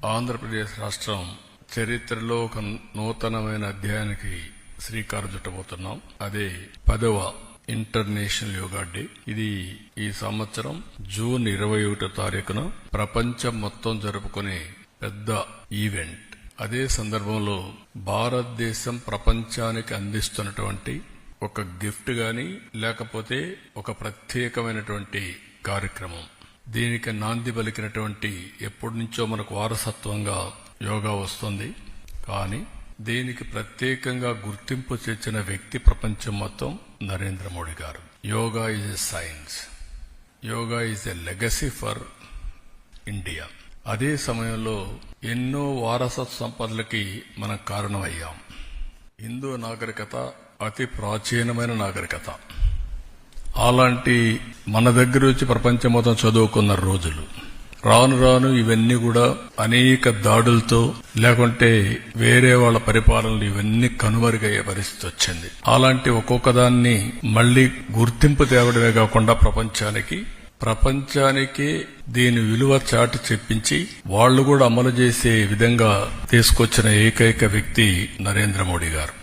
ఆంధ్రప్రదేశ్ రాష్ట్రం చరిత్రలో ఒక నూతనమైన అధ్యాయానికి శ్రీకారం చుట్టబోతున్నాం. అదే 10వ ఇంటర్నేషనల్ యోగా డే. ఇది ఈ సంవత్సరం జూన్ 21వ తారీఖున ప్రపంచం మొత్తం జరుపుకునే పెద్ద ఈవెంట్. అదే సందర్భంలో భారతదేశం ప్రపంచానికి అందిస్తున్నటువంటి ఒక గిఫ్ట్ గాని లేకపోతే ఒక ప్రత్యేకమైనటువంటి కార్యక్రమం. దీనికి నాంది పలికినటువంటి ఎప్పటి నుంచో మనకు వారసత్వంగా యోగా వస్తుంది. కానీ దీనికి ప్రత్యేకంగా గుర్తింపు తెచ్చిన వ్యక్తి ప్రపంచం మొత్తం నరేంద్ర మోడీ గారు. Yoga is a science, yoga is a legacy for India. అదే సమయంలో ఎన్నో వారసత్వ సంపదలకి మనం కారణమయ్యాం. హిందూ నాగరికత అతి ప్రాచీనమైన నాగరికత. అలాంటి మన దగ్గర వచ్చి ప్రపంచం మొత్తం చదువుకున్న రోజులు రాను రాను ఇవన్నీ కూడా అనేక దాడులతో లేకుంటే వేరే వాళ్ళ పరిపాలనలు ఇవన్నీ కనుమరుగయ్యే పరిస్థితి వచ్చింది. అలాంటి ఒక్కొక్క దాన్ని మళ్లీ గుర్తింపు తేవడమే కాకుండా ప్రపంచానికి దీని విలువ చాటి చెప్పించి వాళ్లు కూడా అమలు చేసే విధంగా తీసుకొచ్చిన ఏకైక వ్యక్తి నరేంద్ర మోడీ గారు.